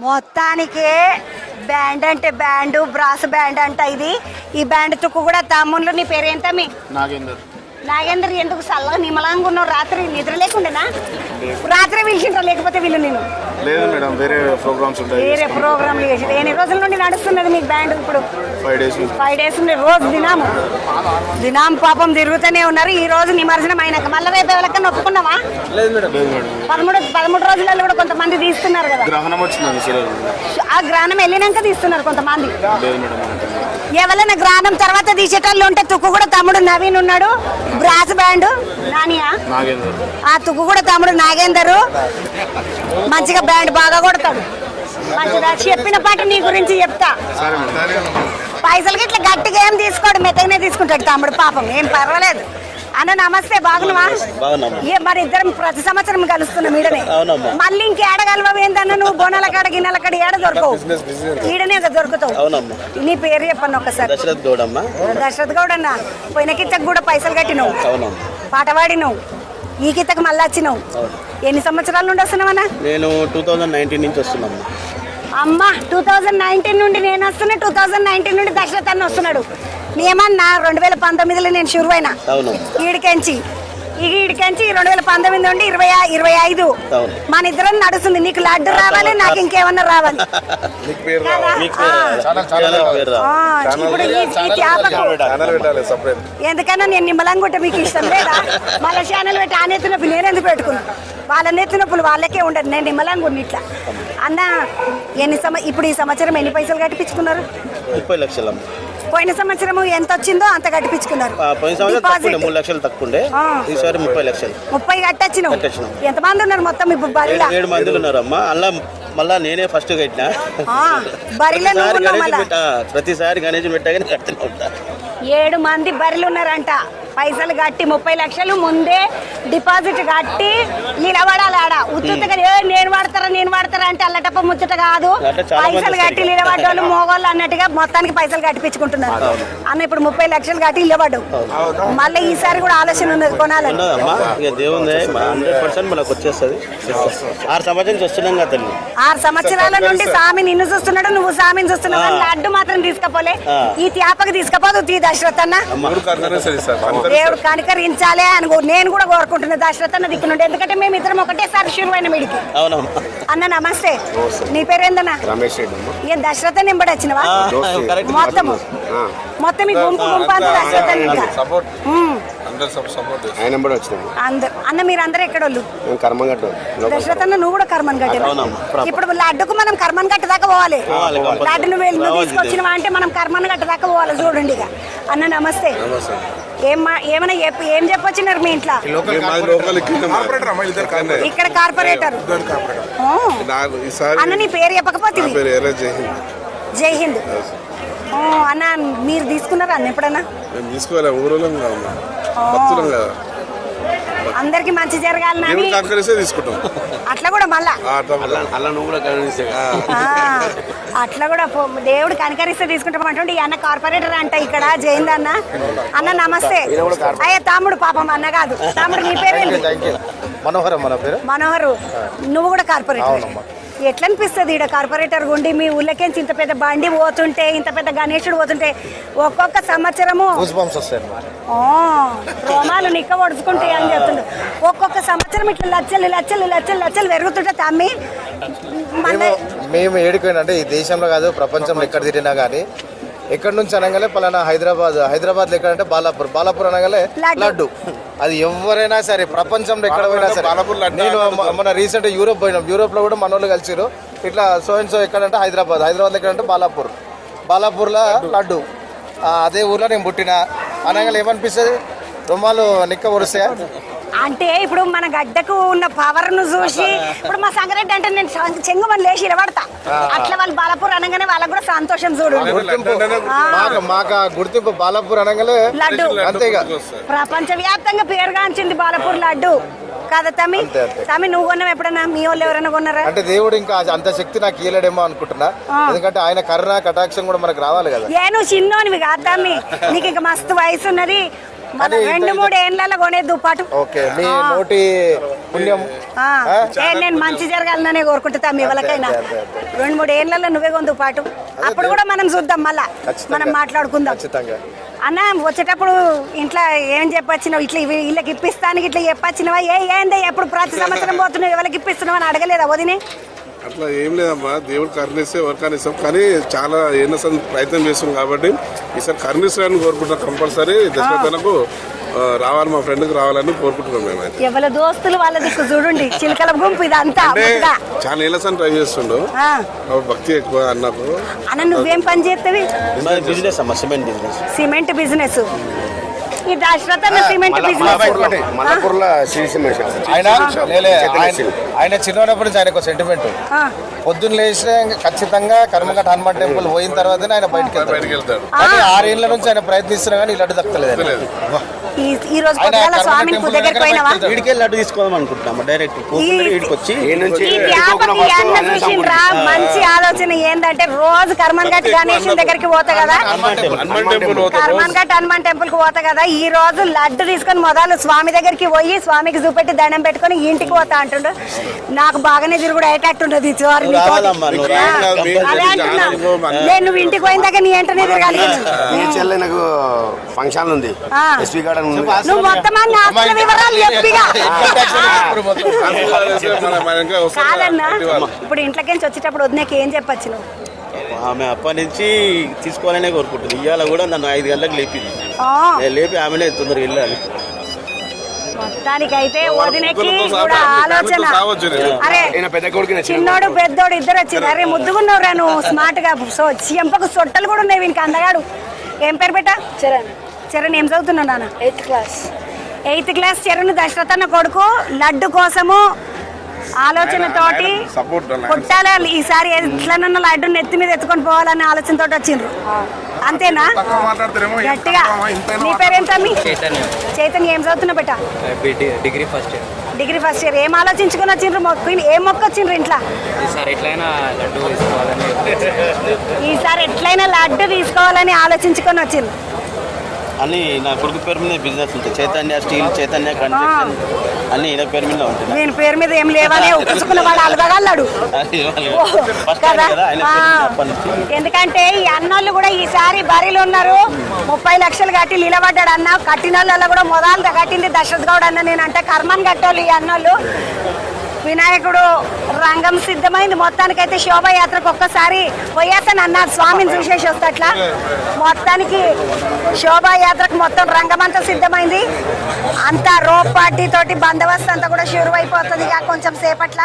మొత్తానికి బ్యాండ్ అంటే band, brass band అంట ఇది. ఈ బ్యాండ్ తుక్కు కూడా తమ్ముళ్ళు. నీ పేరేంటమి? నాగేందర్. ఎందుకు చల్లగా నిమ్మలంగా ఉన్నావు? రాత్రి నిద్ర లేకుండానా? రాత్రి పిలిచిండ్రా లేకపోతే వీళ్ళు నేను? లేదు మేడం, వేరే ప్రోగ్రామ్స్ ఉంటాయి. వేరే ప్రోగ్రాంలు చేసి ఎన్ని రోజుల నుండి నడుస్తున్నది మీకు బ్యాండ్? ఇప్పుడు 5 days నుండి రోజు దినాము పాపం తిరుగుతూనే ఉన్నారు. ఈ రోజు నిమజ్జనం అయినాక మళ్ళీ రేపు ఎవరికన్నా ఒప్పుకున్నావా? లేదు మేడం. 13 రోజులలో కూడా కొంతమంది తీస్తున్నారు కదా. గ్రహణం వచ్చింది. ఆ గ్రహణం వెళ్ళినాక తీస్తున్నారు కొంతమంది. లేదు మేడం. ఎవరైనా గ్రహణం తర్వాత తీసేటోళ్ళు ఉంటే తుక్కు కూడా తమ్ముడు నవీన్ ఉన్నాడు. బ్రాస్ బ్యాండ్ నానియా, ఆ తుక్కు కూడా తమ్ముడు నాగేందరు. మంచిగా బ్యాండ్ బాగా కొడతాడు. మంచిగా చెప్పిన పాట నీ గురించి చెప్తా. పైసలకి ఇట్లా గట్టిగా ఏం తీసుకోడు, మెత్తగానే తీసుకుంటాడు తమ్ముడు. పాపం ఏం పర్వాలేదు. అన్న నమస్తే, బాగున్నావా? మరి ఇద్దరం ప్రతి సంవత్సరం కలుస్తున్నాం ఈడనే. మళ్ళీ ఇంకేడగలవా ఏందన్నా? నువ్వు బోనాల కాడ గిన్నెల కాడ ఏడ దొరకవు, ఈడనే దొరుకుతావు. నీ పేరు చెప్పండి ఒకసారి. దశరథ్ గౌడ్ అన్న. పోయిన కిత్తకు కూడా పైసలు కట్టినావు, పాట పాడినావు. ఈ కిత్తకు మళ్ళీ వచ్చినావు. ఎన్ని సంవత్సరాల నుండి వస్తున్నావన్నా? నేను 2019 నుంచి వస్తున్నాను అమ్మా. 2019 నుండి నేను వస్తున్నా, 2019 నుండి దశరథ్ అన్న వస్తున్నాడు. నేమన్నా 2019లో నేను షురు అయినా ఈడికెంచి 2019 నుండి 25 మన ఇద్దరం నడుస్తుంది. నీకు లడ్డు రావాలి, నాకు ఇంకేమన్నా రావాలి. ఎందుకన్నా నేను నిమ్మలంగుంటే మీకు ఇష్టం లేదా? మళ్ళీ ఛానల్ పెట్టి ఆ నెత్తి నొప్పి నేను ఎందుకు పెట్టుకున్నా? వాళ్ళ నెత్తి నొప్పులు వాళ్ళకే ఉండదు. నేను నిమ్మలంగుండి ఇట్లా అన్న. ఇప్పుడు ఈ సంవత్సరం ఎన్ని పైసలు కట్టిపించుకున్నారు? 30 లక్షలు. పోయిన సంవత్సరం ఎంత వచ్చిందో అంత కట్టిపించుకున్నారు. 3 లక్షలు తక్కువ 30 లక్షలు 30 కట్టొచ్చినావు. ఎంతమంది ఉన్నారు మొత్తం ఇప్పుడు బరిలో? 7 మంది ఉన్నారమ్మా. అలా మళ్ళా నేనే ఫస్ట్ కట్టినా. ప్రతిసారి గణేష్ పెట్టగానే కడుతూనే ఉంటా. 7 మంది బరిలు ఉన్నారంట. పైసలు కట్టి 30 లక్షలు ముందే డిపాజిట్ కట్టి నిలబడాలి ఆడ. ఉత్తుగా నేను వాడతారా అంటే అల్లటప్ప ముచ్చట కాదు. పైసలు కట్టి నిలబడ్డోళ్ళు మోగోళ్ళు అన్నట్టుగా మొత్తానికి పైసలు కట్టిపించుకుంటున్నారు అన్న. ఇప్పుడు 30 లక్షలు కట్టి నిలబడ్డావు. మళ్ళీ ఈసారి కూడా ఆలోచన ఉన్నది కొనాలని. దేవుంది 100% మనకు వచ్చేస్తుంది. 6 సంవత్సరాల నుంచి వస్తున్నాం కదా తల్లి. 6 సంవత్సరాల నుండి స్వామి నిన్ను చూస్తున్నాడు, నువ్వు స్వామిని చూస్తున్నావు. లడ్డు మాత్రం తీసుకపోలే. ఈ త్యాపకి తీసుకపోదు తీ దశరథ్ అన్న. దేవుడు కనికరించాలి అని నేను కూడా కోరుకుంటున్నా దశరథ్ అన్న దిక్కు నుండి. ఎందుకంటే మేము ఇద్దరం ఒకటేసారి శురువైన మీడికి. అన్న నమస్తే, నీ పేరేందన్నా? ఏం దశరథ్ నింబడి వచ్చినవా? మొత్తం ఈ గుంపు అంతా దశరథ్ అన్న. మీరు అందరూ ఎక్కడోళ్ళు? దశరథ్ అన్న నువ్వు కూడా కర్మన్ గట్ట. ఇప్పుడు లడ్డుకు మనం కర్మన్ గట్ట దాకా పోవాలి. లడ్డు నువ్వు తీసుకొచ్చినవా అంటే మనం కర్మన్ గట్ట దాకా పోవాలి. చూడండి ఇక అన్న నమస్తే. ఏమైనా ఏం చెప్పొచ్చినారు మీ ఇంట్లో? ఇక్కడ కార్పొరేటర్ అన్న. నీ పేరు చెప్పకపోతే జై హింద్ అన్న. మీరు తీసుకున్నారా అన్న ఎప్పుడన్నా? అందరికి మంచి జరగాలని అట్లా కూడా మళ్ళా అట్లా కూడా దేవుడు కనికరిస్తే తీసుకుంటాం అంటుండే. అన్న కార్పొరేటర్ అంట ఇక్కడ జైంద్ అన్న. అన్న నమస్తే. అయ్యా తమ్ముడు పాపం అన్న కాదు తమ్ముడు. నీ పేరు? మనోహరు. నువ్వు కూడా కార్పొరేటర్. ఎట్లా అనిపిస్తుంది ఈడ కార్పొరేటర్ గుండి? మీ ఊళ్ళకేంచి ఇంత పెద్ద బండి పోతుంటే, ఇంత పెద్ద గణేశుడు పోతుంటే ఒక్కొక్క సంవత్సరము రోమాలు నిక్క ఒడుచుకుంటాయి అని చెప్తుండ్రు. ఒక్కొక్క సంవత్సరం ఇట్లా లక్షలు లక్షలు లక్షలు లక్షలు పెరుగుతుంటే తమ్మి. మేము ఏడుకోనంటే ఈ దేశంలో కాదు ప్రపంచంలో ఎక్కడ తిరిగినా కానీ ఎక్కడి నుంచి అనగానే పలానా హైదరాబాద్లో ఎక్కడంటే బాలాపూర్ అనగానే లడ్డు. అది ఎవరైనా సరే ప్రపంచంలో ఎక్కడ పోయినా సరే. నేను మన రీసెంట్ యూరోప్ పోయినాం. యూరోప్లో కూడా మన వాళ్ళు కలిసిరు. ఇట్లా సో అండ్ సో ఎక్కడంటే హైదరాబాద్లో ఎక్కడంటే బాలాపూర్లో లడ్డు. అదే ఊర్లో నేను పుట్టిన అనగానే ఏమనిపిస్తుంది? రుమాలు నిక్క ఒరుస్తాయా అంటే ఇప్పుడు మన గడ్డకు ఉన్న పవర్ ను చూసి ఇప్పుడు మా సంగారెడ్డి అంటే నేను చెంగుమని లేచి నిలబడతా. అట్లా వాళ్ళు బాలాపూర్ అనగానే వాళ్ళకు కూడా సంతోషం. చూడు మాకు గుర్తింపు బాలాపూర్ అనగానే లడ్డు. అంతేగా ప్రపంచ వ్యాప్తంగా పేరుగాంచింది బాలాపూర్ లడ్డు కదా తమ్మి. తమ్మి నువ్వు కొన్నావు ఎప్పుడన్నా? మీ వాళ్ళు ఎవరైనా కొన్నారా? అంటే దేవుడు ఇంకా అంత శక్తి నాకు ఇయ్యలేడేమో అనుకుంటున్నా. ఎందుకంటే ఆయన కరుణ కటాక్షం కూడా మనకు రావాలి కదా. నువ్వు చిన్నోనివి కాదు తమ్మి, నీకు ఇంకా మస్తు వయసు ఉన్నది. మన 2-3 ఏళ్ళలో కొనేద్దు పాటు. ఓకే మీ నోటి పుణ్యం. నేను మంచి జరగాలనే కోరుకుంటా మీ వాళ్ళకైనా. 2-3 ఏళ్ళలో నువ్వే కొందు పాటు. అప్పుడు కూడా మనం చూద్దాం, మళ్ళా మనం మాట్లాడుకుందాం. ఖచ్చితంగా అన్న వచ్చేటప్పుడు ఇంట్లో ఏం చెప్పొచ్చినావు, ఇట్లా వీళ్ళకి ఇప్పిస్తానికి ఇట్లా చెప్పొచ్చినవా, ఏందే ఎప్పుడు ప్రతి సంవత్సరం పోతున్నావు, ఎవరికి ఇప్పిస్తున్నావు అని అడగలేదా వదినే? అట్లా ఏం లేదమ్మా, దేవుడు కరుణిస్తే ఎవరికైనా ఇస్తాం, కానీ చాలా ఎన్నో ప్రయత్నం చేస్తున్నాం కాబట్టి ఈసారి కరుణిస్తారని కోరుకుంటున్నాం. కంపల్సరీ దశరథనకు రావాలి, మా ఫ్రెండ్కి రావాలని కోరుకుంటున్నాం మేమైతే. ఎవరి దోస్తులు వాళ్ళ దిక్కు చూడండి, చిలకల గుంపు ఇదంతా. చాలా ఏళ్ళ సార్ ట్రై చేస్తుండు, భక్తి ఎక్కువ అన్నప్పుడు. అన్న నువ్వేం పని చేస్తావి? బిజినెస్ అమ్మా, సిమెంట్ బిజినెస్. Cement business. ఈ దశరథన సిమెంట్ బిజినెస్ ఆయన చిన్నప్పటి నుంచి ఆయనకు సెంటిమెంట్. పొద్దున్న లేచిన ఖచ్చితంగా కర్మఘట్ హనుమాన్ టెంపుల్ పోయిన తర్వాతనే ఆయన బయటకు వెళ్తాడు. కానీ 6 ఏళ్ల నుంచి ఆయన ప్రయత్నిస్తున్నా కానీ లడ్డు దక్కలేదు. ఈ రోజు స్వామి దగ్గరికి పోయినావా? వీడికే లడ్డు తీసుకోదాం అనుకుంటున్నాము. డైరెక్ట్ వచ్చి మంచి ఆలోచన ఏంటంటే రోజు కర్మన్ఘట్ గణేష్ దగ్గరికి పోతా కదా, కర్మన్ఘట్ హనుమాన్ టెంపుల్ కి పోతా కదా, ఈ రోజు లడ్డు తీసుకొని మొదలు స్వామి దగ్గరికి పోయి స్వామికి చూపెట్టి దండం పెట్టుకొని ఇంటికి పోతా అంటుండు. నాకు బాగానే తిరుగుడు అయ్యేటట్టుండదు. అదే అంటున్నా, నేను నువ్వు ఇంటికి పోయిన దగ్గర నీ వెంటనే తిరగాలి. నాకు ఫంక్షన్ ఉంది, నువ్వు మొత్తం అన్ని ఆస్తుల వివరాలు చెప్పిగా. కాదన్నా, ఇప్పుడు ఇంట్లోకి వచ్చేటప్పుడు వదినకి ఏం చెప్పచ్చు నువ్వు? ఆమె అప్పటి నుంచి తీసుకోవాలనే కోరుకుంటుంది. ఇవాళ కూడా నన్ను 5 గంటలకు లేపింది. నేను లేపి ఆమెనే తొందరగా వెళ్ళాలి. మొత్తానికైతే వదినకి కూడా ఆలోచన. అరే చిన్నోడు పెద్దోడు ఇద్దరు వచ్చింది. అరే ముద్దుగున్నావురా నువ్వు, స్మార్ట్ గా. సో చెంపకు సొట్టలు కూడా ఉన్నాయి వీనికి. అందగాడు. ఏం పేరు పెట్టా? చరణ్. చరణ్ ఏం చదువుతున్నావు నాన్న? 8th class. చరణ్ దశరథన్న కొడుకు. లడ్డు కోసము ఆలోచనతోటి పుట్టాలి ఈసారి, ఎట్లనన్నా లడ్డు నెత్తి మీద ఎత్తుకొని పోవాలనే ఆలోచనతోటి వచ్చిండ్రు. అంతేనా? గట్టిగా. నీ పేరేం తమ్మి? చైతన్య. ఏం చదువుతున్నా బెట్ట? Degree first year. ఏం ఆలోచించుకొని వచ్చిండ్రు? ఏం మొక్క వచ్చిండ్రు ఇంట్లో? ఈసారి ఎట్లయినా లడ్డు తీసుకోవాలని ఆలోచించుకొని వచ్చిండ్రు. అని నా కొడుకు పేరు మీద బిజినెస్ ఉంటుంది. చైతన్య స్టీల్, చైతన్య కన్స్ట్రక్షన్ అన్ని ఈయన పేరు మీద ఉంటుంది. నేను పేరు మీద ఏం లేవని ఉప్పుకున్న వాడు అలగగలడు కదా. ఎందుకంటే ఈ అన్నోళ్ళు కూడా ఈసారి బరిలో ఉన్నారు. 30 లక్షలు కట్టి నిలబడ్డాడు అన్న. కట్టిన వాళ్ళ కూడా మొదలు కట్టింది దశరథ్ గౌడ్ అన్న. నేనంటే కర్మన్ కట్టోళ్ళు ఈ అన్నోళ్ళు. వినాయకుడు రంగం సిద్ధమైంది. మొత్తానికైతే శోభాయాత్రకు ఒక్కసారి పోయేస్తాను అన్నారు, స్వామిని చూసేసి వస్తట్లా. మొత్తానికి శోభాయాత్రకు మొత్తం రంగం అంతా సిద్ధమైంది. అంతా రోప్ పార్టీ తోటి బందోబస్తు అంతా కూడా షురు అయిపోతుంది కొంచెం సేపట్ల.